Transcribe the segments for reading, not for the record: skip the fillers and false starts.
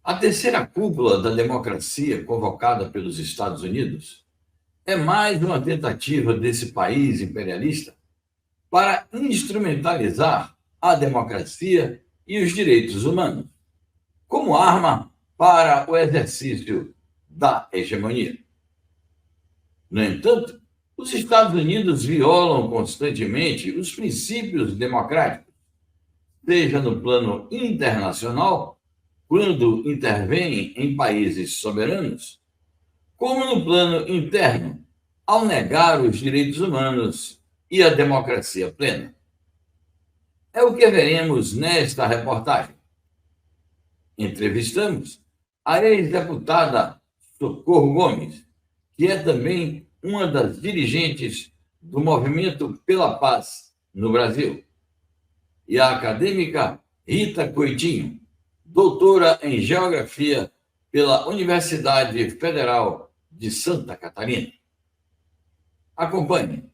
A terceira cúpula da democracia convocada pelos Estados Unidos é mais uma tentativa desse país imperialista para instrumentalizar a democracia e os direitos humanos como arma para o exercício da hegemonia. No entanto, os Estados Unidos violam constantemente os princípios democráticos, seja no plano internacional, quando intervêm em países soberanos, como no plano interno, ao negar os direitos humanos e a democracia plena. É o que veremos nesta reportagem. Entrevistamos a ex-deputada Socorro Gomes, que é também uma das dirigentes do Movimento pela Paz no Brasil, e a acadêmica Rita Coitinho, doutora em Geografia pela Universidade Federal de Santa Catarina. Acompanhe.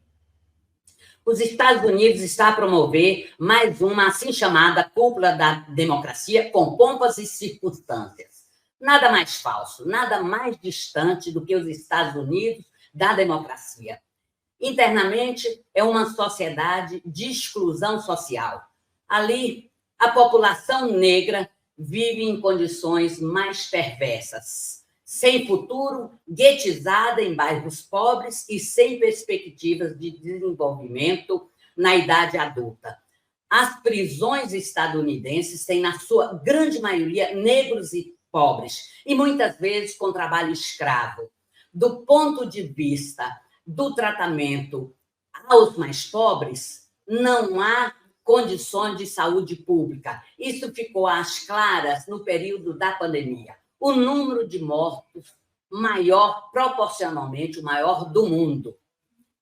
Os Estados Unidos está a promover mais uma assim chamada cúpula da democracia com pompas e circunstâncias. Nada mais falso, nada mais distante do que os Estados Unidos da democracia. Internamente, é uma sociedade de exclusão social. Ali, a população negra vive em condições mais perversas, sem futuro, guetizada em bairros pobres e sem perspectivas de desenvolvimento na idade adulta. As prisões estadunidenses têm, na sua grande maioria, negros e pobres, e muitas vezes com trabalho escravo. Do ponto de vista do tratamento aos mais pobres, não há condições de saúde pública. Isso ficou às claras no período da pandemia. O número de mortos maior, proporcionalmente o maior do mundo,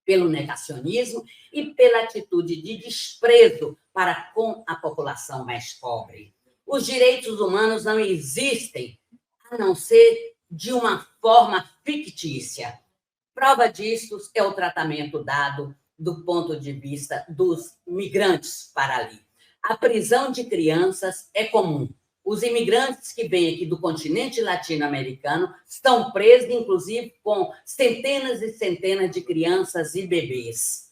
pelo negacionismo e pela atitude de desprezo para com a população mais pobre. Os direitos humanos não existem, a não ser de uma forma fictícia. Prova disso é o tratamento dado do ponto de vista dos migrantes para ali. A prisão de crianças é comum. Os imigrantes que vêm aqui do continente latino-americano estão presos, inclusive, com centenas e centenas de crianças e bebês.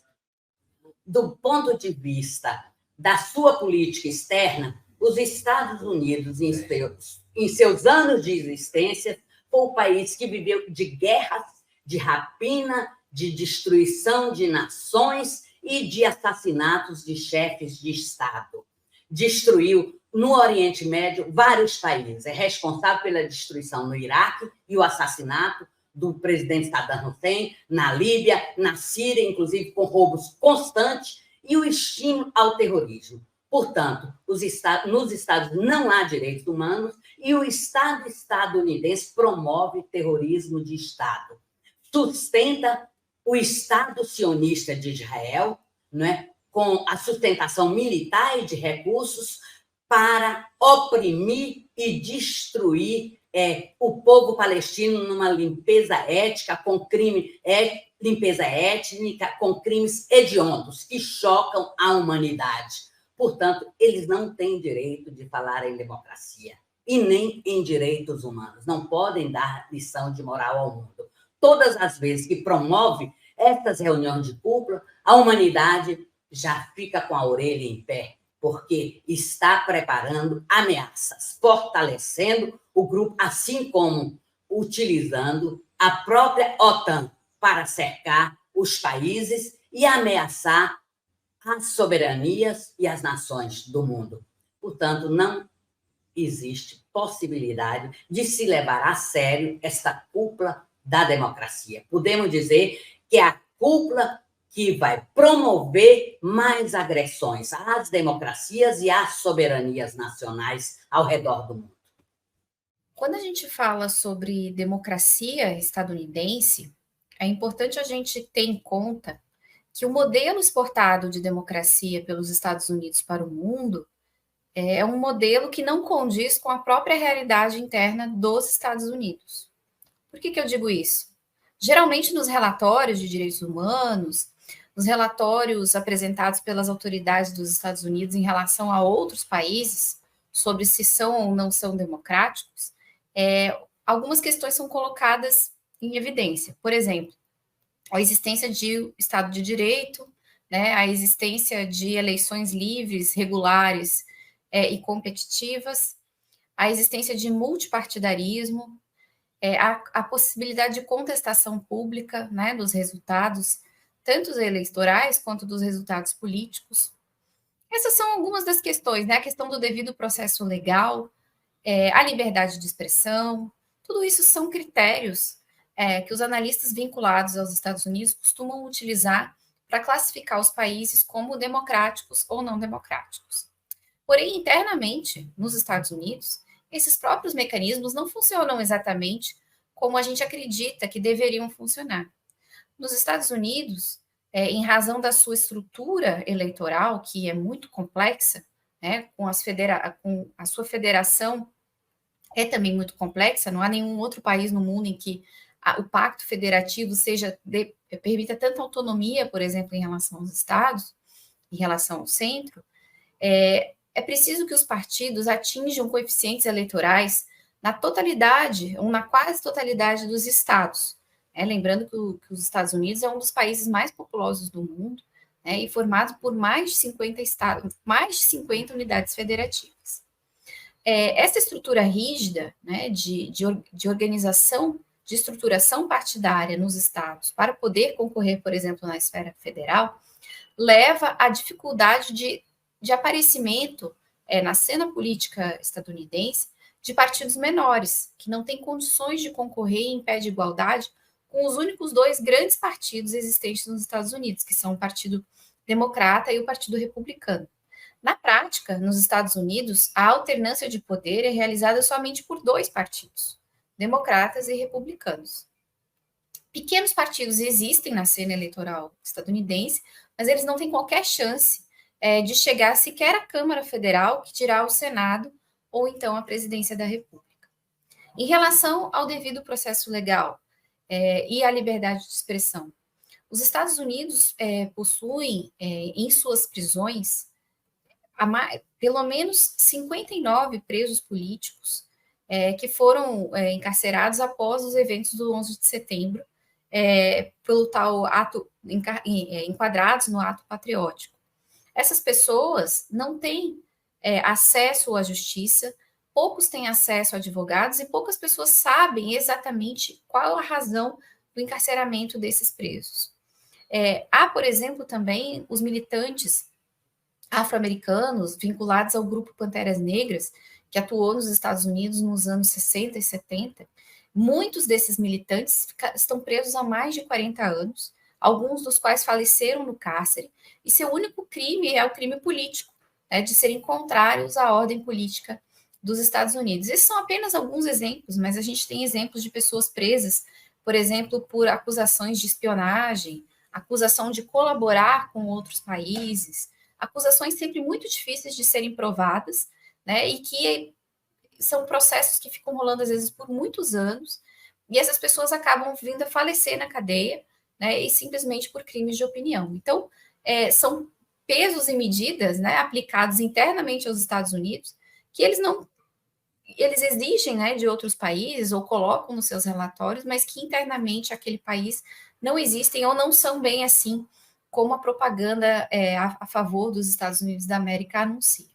Do ponto de vista da sua política externa, os Estados Unidos, em seus anos de existência, foi o país que viveu de guerras, de rapina, de destruição de nações e de assassinatos de chefes de Estado. Destruiu no Oriente Médio vários países. É responsável pela destruição no Iraque e o assassinato do presidente Saddam Hussein, na Líbia, na Síria, inclusive com roubos constantes, e o estímulo ao terrorismo. Portanto, nos Estados não há direitos humanos e o Estado estadunidense promove terrorismo de Estado. Sustenta o Estado sionista de Israel, não é? Com a sustentação militar e de recursos para oprimir e destruir o povo palestino numa limpeza étnica, limpeza étnica, com crimes hediondos que chocam a humanidade. Portanto, eles não têm direito de falar em democracia e nem em direitos humanos. Não podem dar lição de moral ao mundo. Todas as vezes que promove essas reuniões de cúpula, a humanidade já fica com a orelha em pé, porque está preparando ameaças, fortalecendo o grupo, assim como utilizando a própria OTAN para cercar os países e ameaçar as soberanias e as nações do mundo. Portanto, não existe possibilidade de se levar a sério esta cúpula da democracia. Podemos dizer que é a cúpula que vai promover mais agressões às democracias e às soberanias nacionais ao redor do mundo. Quando a gente fala sobre democracia estadunidense, é importante a gente ter em conta que o modelo exportado de democracia pelos Estados Unidos para o mundo é um modelo que não condiz com a própria realidade interna dos Estados Unidos. Por que eu digo isso? Geralmente, nos relatórios de direitos humanos, nos relatórios apresentados pelas autoridades dos Estados Unidos em relação a outros países, sobre se são ou não são democráticos, algumas questões são colocadas em evidência. Por exemplo, a existência de Estado de Direito, né, a existência de eleições livres, regulares e competitivas, a existência de multipartidarismo, a possibilidade de contestação pública, né, dos resultados, tanto os eleitorais quanto dos resultados políticos. Essas são algumas das questões, né? A questão do devido processo legal, a liberdade de expressão, tudo isso são critérios que os analistas vinculados aos Estados Unidos costumam utilizar para classificar os países como democráticos ou não democráticos. Porém, internamente, nos Estados Unidos, esses próprios mecanismos não funcionam exatamente como a gente acredita que deveriam funcionar. Nos Estados Unidos, em razão da sua estrutura eleitoral, que é muito complexa, né, com a sua federação é também muito complexa, não há nenhum outro país no mundo em que o pacto federativo permita tanta autonomia, por exemplo, em relação aos estados, em relação ao centro. É preciso que os partidos atinjam coeficientes eleitorais na totalidade, ou na quase totalidade dos estados. Lembrando que os Estados Unidos é um dos países mais populosos do mundo, né, e formado por mais de 50 estados, mais de 50 unidades federativas. Essa estrutura rígida, né, de organização, de estruturação partidária nos estados para poder concorrer, por exemplo, na esfera federal, leva à dificuldade de aparecimento na cena política estadunidense de partidos menores, que não têm condições de concorrer em pé de igualdade com os únicos dois grandes partidos existentes nos Estados Unidos, que são o Partido Democrata e o Partido Republicano. Na prática, nos Estados Unidos, a alternância de poder é realizada somente por dois partidos, democratas e republicanos. Pequenos partidos existem na cena eleitoral estadunidense, mas eles não têm qualquer chance de chegar sequer à Câmara Federal, que dirá o Senado, ou então a Presidência da República. Em relação ao devido processo legal e à liberdade de expressão, os Estados Unidos possuem em suas prisões pelo menos 59 presos políticos que foram encarcerados após os eventos do 11 de setembro, pelo tal ato, enquadrados no ato patriótico. Essas pessoas não têm acesso à justiça, poucos têm acesso a advogados e poucas pessoas sabem exatamente qual a razão do encarceramento desses presos. Há, por exemplo, também os militantes afro-americanos vinculados ao grupo Panteras Negras, que atuou nos Estados Unidos nos anos 60 e 70. Muitos desses militantes estão presos há mais de 40 anos, alguns dos quais faleceram no cárcere, e seu único crime é o crime político, de serem contrários à ordem política dos Estados Unidos. Esses são apenas alguns exemplos, mas a gente tem exemplos de pessoas presas, por exemplo, por acusações de espionagem, acusação de colaborar com outros países, acusações sempre muito difíceis de serem provadas, né, e que são processos que ficam rolando, às vezes, por muitos anos, e essas pessoas acabam vindo a falecer na cadeia, né, e simplesmente por crimes de opinião. Então, são pesos e medidas, né, aplicados internamente aos Estados Unidos, que eles exigem, né, de outros países, ou colocam nos seus relatórios, mas que internamente aquele país não existem ou não são bem assim como a propaganda a favor dos Estados Unidos da América anuncia.